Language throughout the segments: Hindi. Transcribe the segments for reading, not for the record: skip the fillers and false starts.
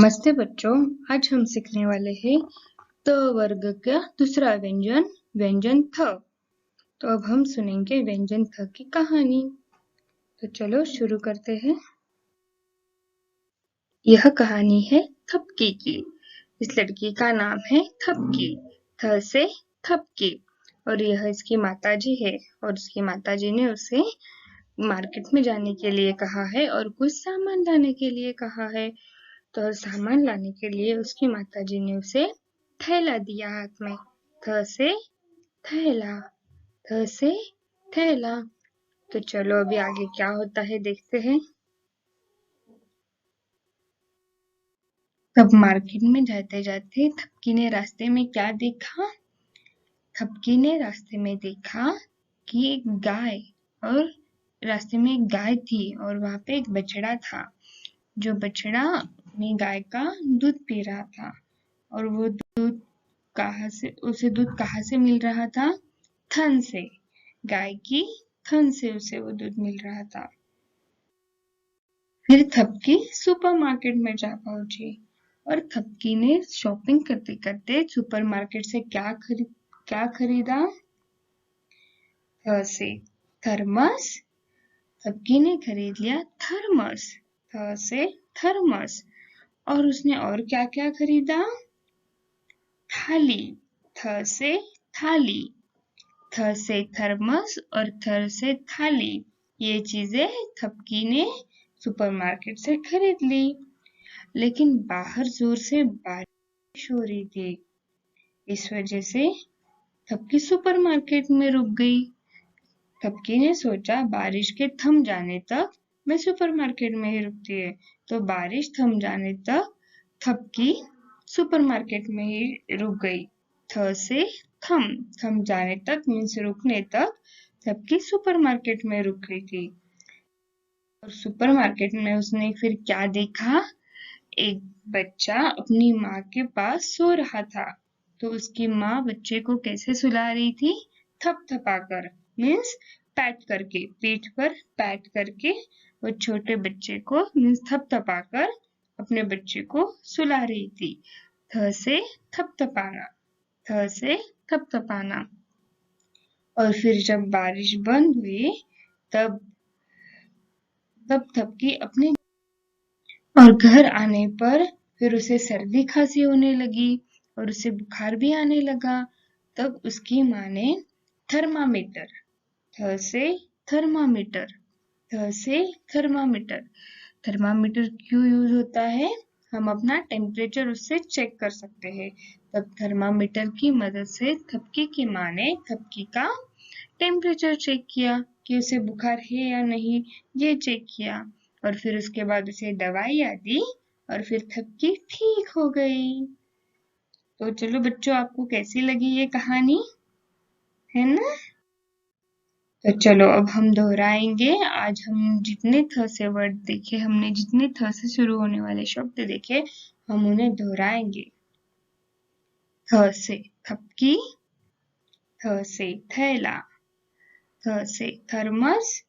नमस्ते बच्चों, आज हम सीखने वाले हैं त वर्ग का दूसरा व्यंजन व्यंजन थ। तो अब हम सुनेंगे व्यंजन थ की कहानी। तो चलो शुरू करते हैं। यह कहानी है थपकी की। इस लड़की का नाम है थपकी, थ से थपकी, और यह इसकी माताजी है और उसकी माताजी ने उसे मार्केट में जाने के लिए कहा है और कुछ सामान लाने के लिए कहा है। तो सामान लाने के लिए उसकी माताजी ने उसे थैला दिया हाथ में। थ से थैला, थ से थैला। तो चलो अभी आगे क्या होता है देखते हैं। तब मार्केट में जाते जाते थपकी ने रास्ते में क्या देखा? थपकी ने रास्ते में देखा कि एक गाय, और रास्ते में एक गाय थी और वहां पे एक बछड़ा था। जो बछड़ा अपनी गाय का दूध पी रहा था, और वो दूध उसे दूध कहाँ से मिल रहा था? थन से। गाय की थन से उसे वो दूध मिल रहा था। फिर थपकी सुपरमार्केट में जा पहुंची, और थपकी ने शॉपिंग करते करते सुपरमार्केट से क्या खरीदा? थ से थर्मस। थपकी ने खरीद लिया थर्मस, थ से थर्मस। और उसने और क्या क्या खरीदा? थाली, थ से थाली। थ से थर्मस और थर से थाली। ये चीजें थपकी ने सुपरमार्केट से खरीद ली। लेकिन बाहर जोर से बारिश हो रही थी। इस वजह से थपकी सुपरमार्केट में रुक गई। थपकी ने सोचा बारिश के थम जाने तक मैं सुपरमार्केट में ही रुकती है। तो बारिश थम जाने तक थपकी सुपरमार्केट में ही रुक गई। थ से थम जाने तक मीन्स रुकने तक थपकी सुपरमार्केट में रुक गई थी। और सुपरमार्केट में उसने फिर क्या देखा? एक बच्चा अपनी माँ के पास सो रहा था। तो उसकी माँ बच्चे को कैसे सुला रही थी? थपथपाकर, मीन्स पैट करके, पीठ पर पैट करके वो छोटे बच्चे को मीन्स थपथपाकर अपने बच्चे को सुला रही थी। थ से थपथपाना, थ से थपथपाना। और फिर जब बारिश बंद हुई तब थपकी अपने और घर आने पर फिर उसे सर्दी खांसी होने लगी और उसे बुखार भी आने लगा। तब उसकी माँ ने थर्मामीटर, थ से थर्मामीटर, थ से थर्मामीटर। थर्मामीटर क्यों यूज होता है? हम अपना टेम्परेचर उससे चेक कर सकते हैं। तब थर्मामीटर की मदद से थपकी की माँ ने थपकी का टेम्परेचर चेक किया कि उसे बुखार है या नहीं, ये चेक किया। और फिर उसके बाद उसे दवाइयाँ दी और फिर थपकी ठीक हो गई। तो चलो बच्चों, आपको कैसी लगी ये कहानी, है ना? तो चलो अब हम दोहराएंगे। आज हम जितने थ से वर्ड देखे, हमने जितने थ से शुरू होने वाले शब्द देखे, हम उन्हें दोहराएंगे। थ से थपकी, थ से थैला, थ से थर्मस,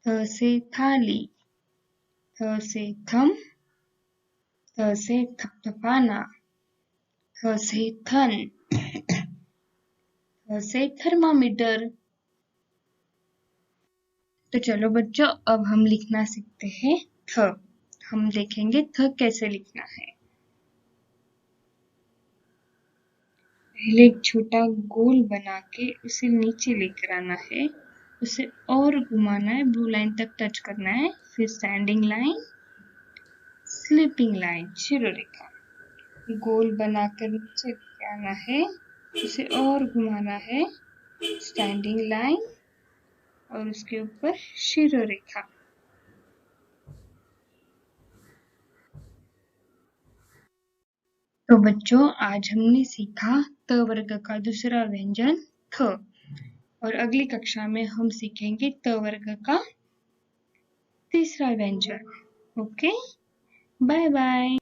थ से थाली, थ से थम, थ से थपथपाना, थ से थन, थ से थर्मामीटर। तो चलो बच्चों, अब हम लिखना सीखते हैं थ। हम देखेंगे थ कैसे लिखना है। पहले एक छोटा गोल बना के उसे नीचे लेकर आना है, उसे और घुमाना है, ब्लू लाइन तक टच करना है, फिर स्टैंडिंग लाइन, स्लीपिंग लाइन, शिरोरेखा। गोल बनाकर नीचे लेके आना है, उसे और घुमाना है, स्टैंडिंग लाइन और उसके ऊपर शिरोरेखा। तो बच्चों, आज हमने सीखा त वर्ग का दूसरा व्यंजन थ, और अगली कक्षा में हम सीखेंगे त वर्ग का तीसरा व्यंजन। Okay, bye bye.